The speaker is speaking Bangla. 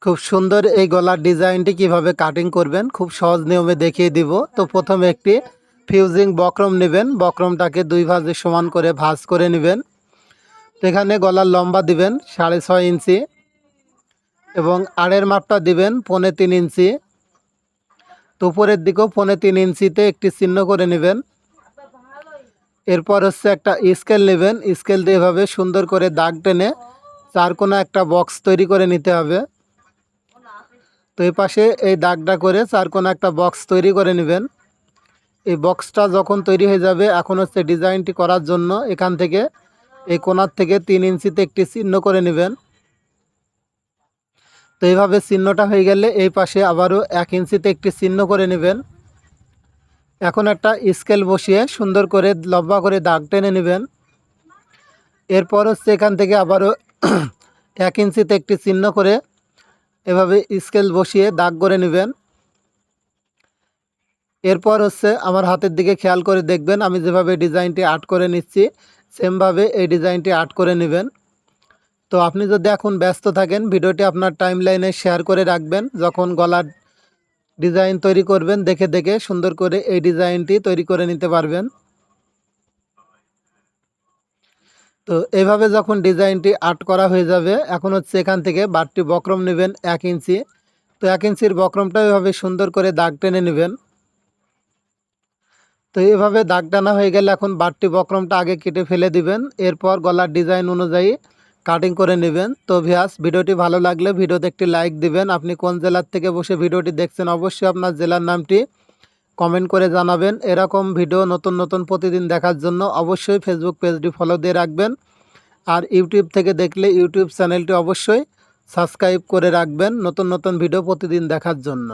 খুব সুন্দর এই গলার ডিজাইনটি কিভাবে কাটিং করবেন খুব সহজ নিয়মে দেখিয়ে দিব। তো প্রথমে একটি ফিউজিং বক্রম নেবেন, বক্রমটাকে দুই ভাঁজে সমান করে ভাঁজ করে নেবেন। তো এখানে গলার লম্বা দিবেন 6.5 ইঞ্চি এবং আড়ের মাপটা দিবেন 3.25 ইঞ্চি। তো উপরের দিকেও 3.25 ইঞ্চিতে একটি চিহ্ন করে নেবেন। এরপর হচ্ছে একটা স্কেল নেবেন, স্কেল দিয়ে এভাবে সুন্দর করে দাগ টেনে চার কোণা একটা বক্স তৈরি করে নিতে হবে। তো এই পাশে এই দাগটা করে চার কোণা একটা বক্স তৈরি করে নেবেন। এই বক্সটা যখন তৈরি হয়ে যাবে, এখন হচ্ছে ডিজাইনটি করার জন্য এখান থেকে এই কোণার থেকে 3 ইঞ্চিতে একটি চিহ্ন করে নেবেন। তো এইভাবে চিহ্নটা হয়ে গেলে এই পাশে আবারও 1 ইঞ্চিতে একটি চিহ্ন করে নেবেন। এখন একটা স্কেল বসিয়ে সুন্দর করে লম্বা করে দাগ টেনে নেবেন। এরপর হচ্ছে এখান থেকে আবারও 1 ইঞ্চিতে একটি চিহ্ন করে এভাবে স্কেল বসিয়ে দাগ করে নেবেন। এরপর হচ্ছে আমার হাতের দিকে খেয়াল করে দেখবেন, আমি যেভাবে ডিজাইনটি আর্ট করে নিচ্ছি সেমভাবে এই ডিজাইনটি আর্ট করে নেবেন। তো আপনি যদি এখন ব্যস্ত থাকেন, ভিডিওটি আপনার টাইমলাইনে শেয়ার করে রাখবেন। যখন গলার ডিজাইন তৈরি করবেন দেখে দেখে সুন্দর করে এই ডিজাইনটি তৈরি করে নিতে পারবেন। তো এইভাবে যখন ডিজাইনটি আর্ট করা হয়ে যাবে, এখন হচ্ছে এখান থেকে বাড়তি বক্রম নেবেন 1 ইঞ্চি। তো 1 ইঞ্চির বক্রমটা এভাবে সুন্দর করে দাগ টেনে নেবেন। তো এভাবে দাগ টানা হয়ে গেলে এখন বাড়তি বক্রমটা আগে কেটে ফেলে দিবেন। এরপর গলার ডিজাইন অনুযায়ী কাটিং করে নেবেন। তো ভিউয়ার্স, ভিডিওটি ভালো লাগলে ভিডিওতে একটি লাইক দিবেন। আপনি কোন জেলার থেকে বসে ভিডিওটি দেখছেন অবশ্যই আপনার জেলার নামটি কমেন্ট করে জানাবেন। এরকম ভিডিও নতুন নতুন প্রতিদিন দেখার জন্য অবশ্যই ফেসবুক পেজটি ফলো দিয়ে রাখবেন। আর ইউটিউব থেকে দেখলে ইউটিউব চ্যানেলটি অবশ্যই সাবস্ক্রাইব করে রাখবেন নতুন নতুন ভিডিও প্রতিদিন দেখার জন্য।